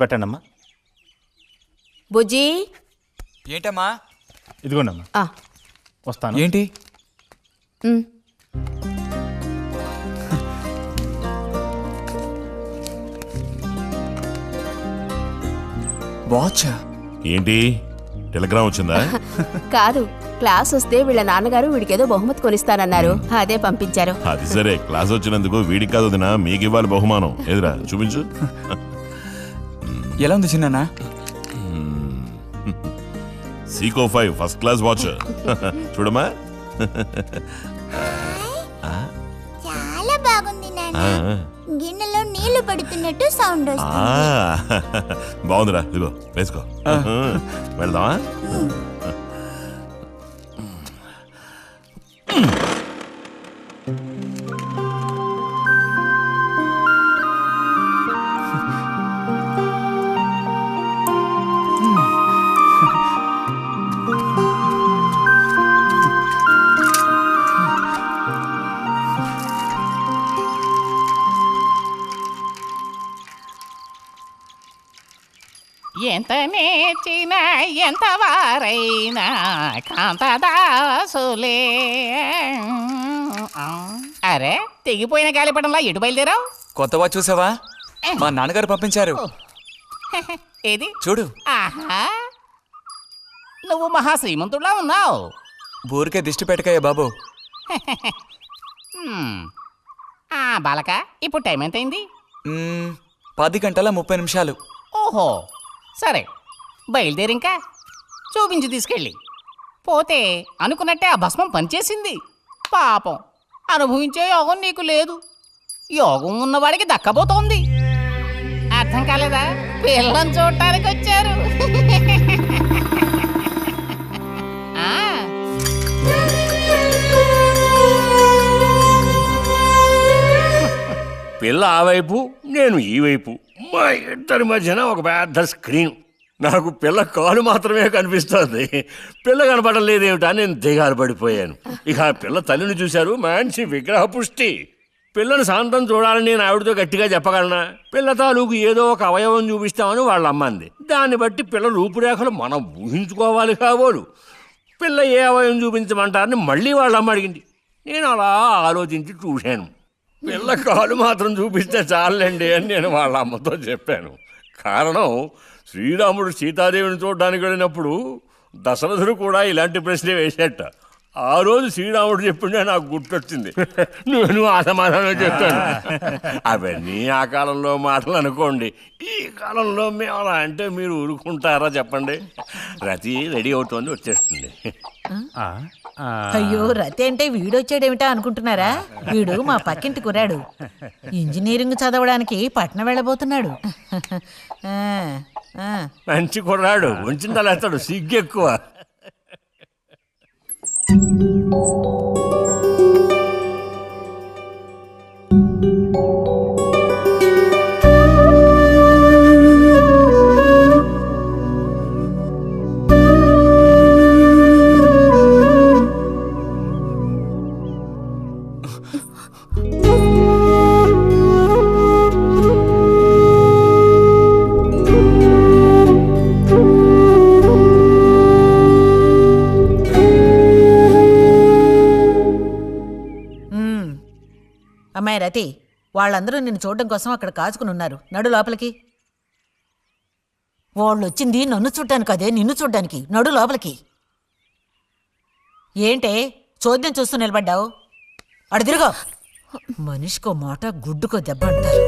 పెట్టండమ్మా. బుజ్జి ఏంటమ్మా? ఇదిగోండమ్మా. వస్తాను. ఏంటి? వాచా? ఏంటి టెలిగ్రామ్ వచ్చిందా? కాదు, క్లాస్ వస్తే వీళ్ళ నాన్నగారు వీడికేదో బహుమతి కొనిస్తానన్నారు, అదే పంపించారు. అది సరే, క్లాస్ వచ్చినందుకు వీడికి కాదు వదినా, మీకు ఇవ్వాలి బహుమానం. ఎదురా చూపించు. ఎలా ఉంది చిన్న? Seeko 5 first class watch. చూడమ్మా. చాలా బాగుంది నాన్న. గిన్నెలో నీళ్లు పడుతున్నట్టు సౌండ్ వస్తుంది. బాగుందిరా, ఇదిగో వేసుకో. వెళ్దామా? ఎంత నేర్చినా ఎంత వారైనా కాంతదాసులే. అరే, తెగిపోయిన గాలిపటంలా ఎటు బయలుదేరావు? కొత్త వాచ్ చూసావా? మా నాన్నగారు పంపించారు. ఏది చూడు. ఆహా, నువ్వు మహా శ్రీమంతుడా ఉన్నావు. ఊరికే దిష్టి పెట్టకాయ బాబు. బాలక, ఇప్పుడు టైం ఎంతైంది? 10:30 ఓహో, సరే బయలుదేరి. ఇంకా చూపించి తీసుకెళ్ళి. పోతే అనుకున్నట్టే ఆ భస్మం పనిచేసింది. పాపం, అనుభవించే యోగం నీకు లేదు. యోగం ఉన్నవాడికి దక్కబోతోంది. అర్థం కాలేదా? పిల్లని చూడటానికి వచ్చారు. పిల్ల ఆ వైపు, నేను ఈ వైపు, మా ఇద్దరి మధ్యన ఒక పెద్ద స్క్రీన్. నాకు పిల్ల కాలు మాత్రమే కనిపిస్తోంది, పిల్ల కనపడడం లేదేమిటా నేను దిగాలు పడిపోయాను. ఇక ఆ పిల్ల తల్లిని చూశారు, మంచి విగ్రహ పుష్టి. పిల్లను శాంతం చూడాలని నేను ఆవిడతో గట్టిగా చెప్పగలనా? పిల్ల తాలూకు ఏదో ఒక అవయవం చూపిస్తామని వాళ్ళ అమ్మంది. దాన్ని బట్టి పిల్ల రూపురేఖలు మనం ఊహించుకోవాలి కాబోలు. పిల్ల ఏ అవయవం చూపించమంటారని మళ్ళీ వాళ్ళ అమ్మ అడిగింది. నేను అలా ఆలోచించి చూశాను. పిల్ల కాలు మాత్రం చూపిస్తే చాలండి అని నేను వాళ్ళ అమ్మతో చెప్పాను. కారణం, శ్రీరాముడు సీతాదేవిని చూడడానికి వెళ్ళినప్పుడు దశరథుడు కూడా ఇలాంటి ప్రశ్నే వేసేట. ఆ రోజు శ్రీరాముడు చెప్పిండే నాకు గుర్తొచ్చింది. నేను ఆ సమాధానం చెప్పాను. అవన్నీ ఆ కాలంలో మాటలు అనుకోండి. ఈ కాలంలో మేము అలా అంటే మీరు ఊరుకుంటారా చెప్పండి? రతి రెడీ అవుతోంది, వచ్చేస్తుంది. అయ్యో, రతి అంటే వీడొచ్చాడేమిటా అనుకుంటున్నారా? వీడు మా పక్కింటి కుర్రాడు. ఇంజనీరింగ్ చదవడానికి పట్నం వెళ్ళబోతున్నాడు. మంచి కుర్రాడు, ఉంచిందలేస్తాడు, సిగ్గు ఎక్కువ. అమ్మాయి రతి, వాళ్ళందరూ నిన్ను చూడడం కోసం అక్కడ కాచుకుని ఉన్నారు. నడు లోపలికి. వాళ్ళు వచ్చింది నన్ను చూడ్డానికి అదే, నిన్ను చూడ్డానికి. నడు లోపలికి. ఏంటే చోద్యం చూస్తూ నిలబడ్డావు? అడు తిరుగో. మనిషికో మాట, గుడ్డుకో దెబ్బ అంటారు.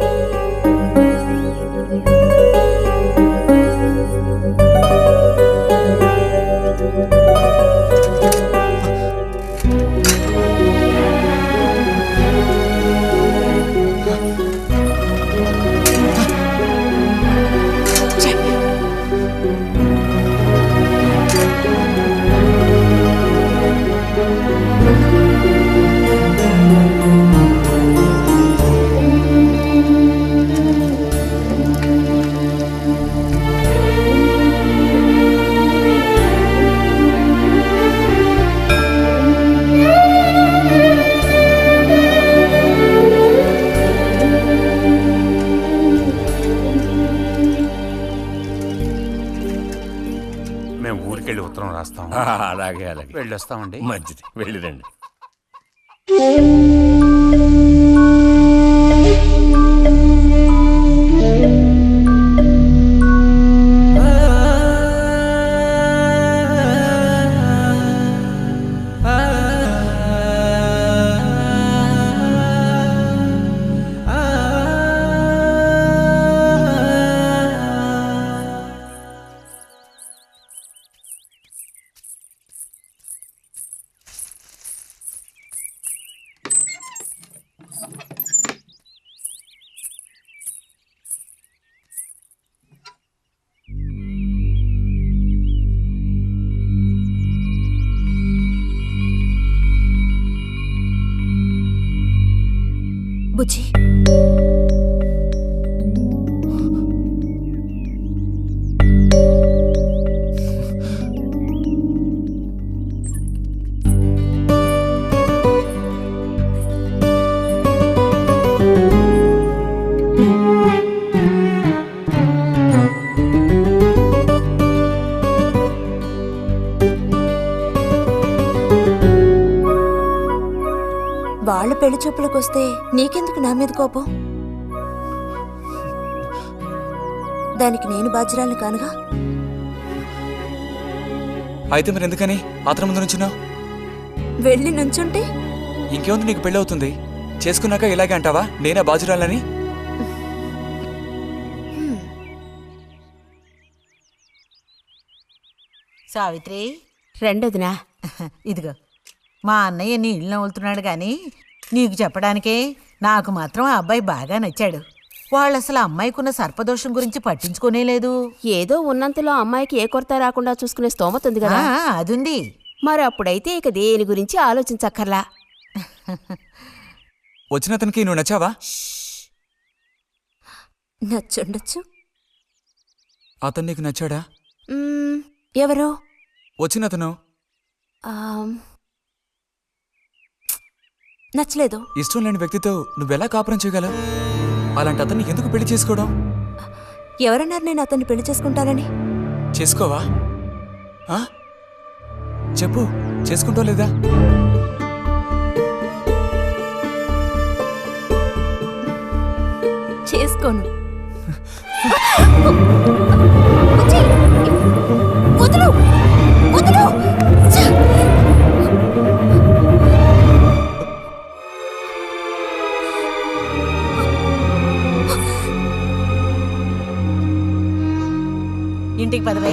మేము ఊరికెళ్ళి ఉత్తరం రాస్తాం. అలాగే అలాగే వెళ్ళొస్తామండి. మంచిది, వెళ్ళిరండి. బుజ్జి, వాళ్ళ పెళ్లి చూపులకు వస్తే నీకెందుకు నా మీద కోపం? దానికి నేను బాధ్యురాలిని కానుగా. అయితే మరి ఎందుకని అతని ముందు నుంచున్నావు? వెళ్ళి నుంచుంటే ఇంకేముంది, నీకు పెళ్ళి అవుతుంది. చేసుకున్నాక ఇలాగే అంటావా నేనే బాజురాలని? సావిత్రి, రెండోదినా. ఇదిగో మా అన్నయ్య నీ ఇల్లు నవ్వులుతున్నాడు కానీ నీకు చెప్పడానికే నాకు మాత్రం ఆ అబ్బాయి బాగా నచ్చాడు. వాళ్ళు అసలు అమ్మాయికున్న సర్పదోషం గురించి పట్టించుకోనే లేదు. ఏదో ఉన్నంతలో అమ్మాయికి ఏ కొరత రాకుండా చూసుకునే స్తోమత ఉంది కదా. అదుంది. మరి అప్పుడైతే ఇక దేని గురించి ఆలోచించక్కర్లా. వచ్చిన అతనికి నువ్వు నచ్చావా? నచ్చుండొచ్చు. అతను నీకు నచ్చాడా? ఎవరో వచ్చిన అతను నచ్చలేదు. ఇష్టం లేని వ్యక్తితో నువ్వెలా కాపురం చేయగలవు? అలాంటి అతన్ని ఎందుకు పెళ్లి చేసుకోవడం? ఎవరన్నారు నేను అతన్ని పెళ్లి చేసుకుంటానని? చేసుకోవా? చెప్పు, చేసుకుంటా లేదా? చేసుకోను. వదులు, వదులు. ఇంటికి పదవే.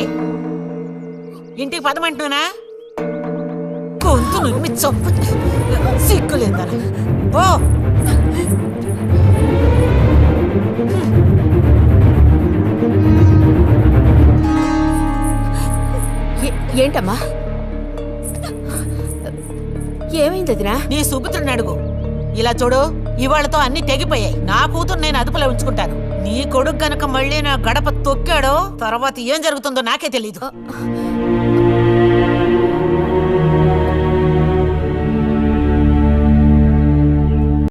ఇంటికి పదమంటున్నానా? గొంతు నువ్వు చంపు. సిగ్గులేదా? ఓ ఏంటమ్మా, ఏమైంది వదినా? నీ సుపుత్రుడిని అడుగు. ఇలా చూడు, ఇవాళతో అన్ని తెగిపోయాయి. నా కూతురు నేను అదుపులో ఉంచుకుంటాను. నీ కొడుకు గనక మళ్ళీ నా గడప తొక్కాడో తర్వాత ఏం జరుగుతుందో నాకే తెలీదు.